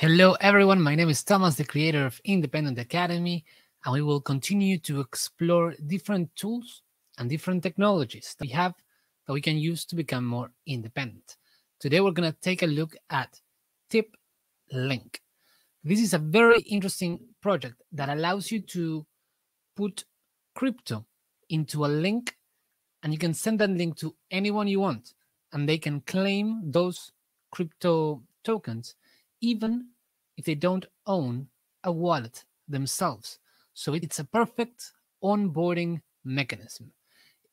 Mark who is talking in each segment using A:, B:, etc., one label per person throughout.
A: Hello, everyone. My name is Tomas, the creator of Independent Academy, and we will continue to explore different tools and different technologies that we have that we can use to become more independent. Today, we're going to take a look at Tip Link. This is a very interesting project that allows you to put crypto into a link, and you can send that link to anyone you want, and they can claim those crypto tokens even if they don't own a wallet themselves. So it's a perfect onboarding mechanism.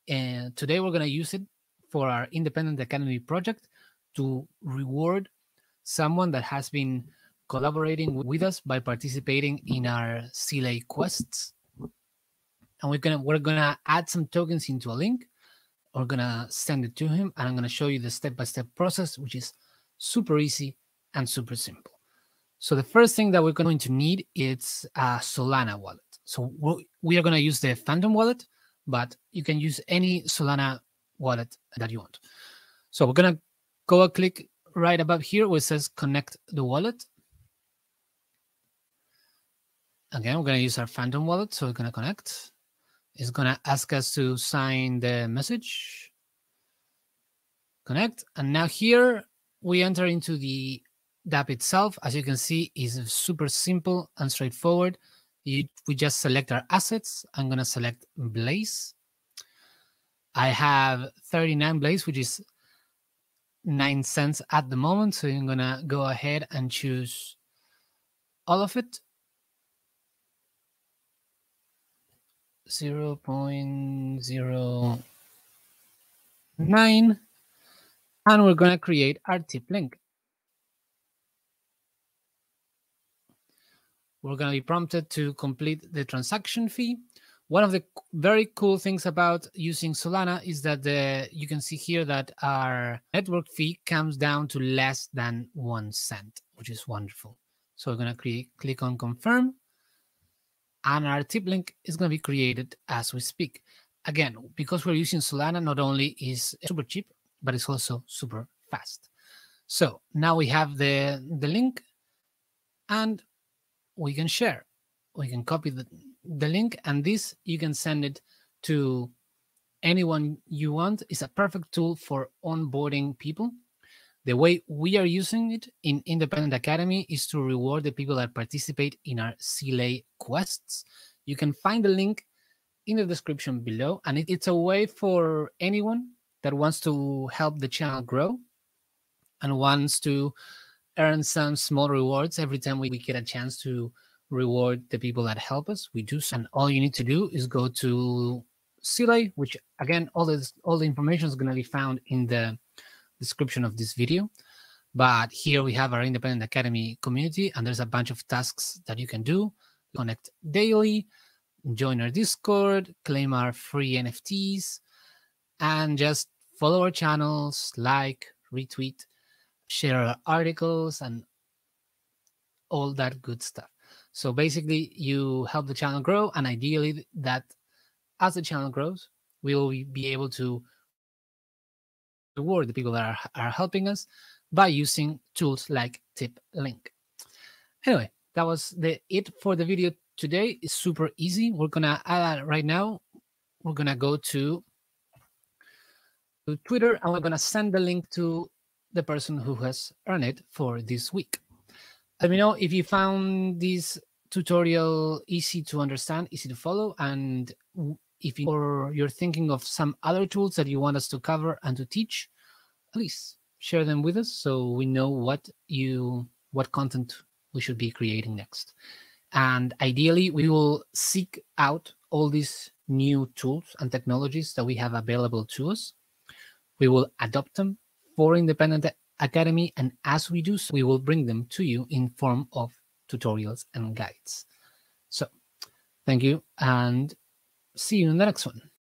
A: And today we're going to use it for our Independent Academy project to reward someone that has been collaborating with us by participating in our Zelay quests. And we're gonna add some tokens into a link. We're gonna send it to him, and I'm gonna show you the step-by-step process, which is super easy and super simple. So the first thing that we're going to need is a Solana wallet. So we are going to use the Phantom wallet, but you can use any Solana wallet that you want. So we're going to go click right above here where it says connect the wallet. Again, we're going to use our Phantom wallet. So we're going to connect. It's going to ask us to sign the message. Connect. And now here we enter into the dApp itself. As you can see, is super simple and straightforward. We just select our assets. I'm going to select Blaze. I have 39 Blaze, which is 9 cents at the moment. So I'm going to go ahead and choose all of it. 0.09. And we're going to create our tip link. We're going to be prompted to complete the transaction fee. One of the very cool things about using Solana is that you can see here that our network fee comes down to less than 1 cent, which is wonderful. So we're going to click on confirm, and our tip link is going to be created as we speak. Again, because we're using Solana, not only is it super cheap, but it's also super fast. So now we have the link, and we can share. We can copy the link, and this you can send it to anyone you want. It's a perfect tool for onboarding people. The way we are using it in Independent Academy is to reward the people that participate in our Zelay quests. You can find the link in the description below, and it's a way for anyone that wants to help the channel grow and wants to earn some small rewards every time we get a chance to reward the people that help us. We do so, and all you need to do is go to Zelay, which again, all the information is going to be found in the description of this video. But here we have our Independent Academy community, and there's a bunch of tasks that you can do. Connect daily, join our Discord, claim our free NFTs, and just follow our channels, like, retweet, share our articles, and all that good stuff. So basically, you help the channel grow, and ideally that as the channel grows, we will be able to reward the people that are helping us by using tools like Tip Link. Anyway, that was it for the video today. It's super easy. We're gonna right now, we're gonna go to Twitter, and we're gonna send the link to the person who has earned it for this week. Let me know if you found this tutorial easy to understand, easy to follow, and if you're thinking of some other tools that you want us to cover and to teach, please share them with us so we know what content we should be creating next. And ideally, we will seek out all these new tools and technologies that we have available to us. We will adopt them for Independent Academy, and as we do so, we will bring them to you in form of tutorials and guides. So thank you, and see you in the next one.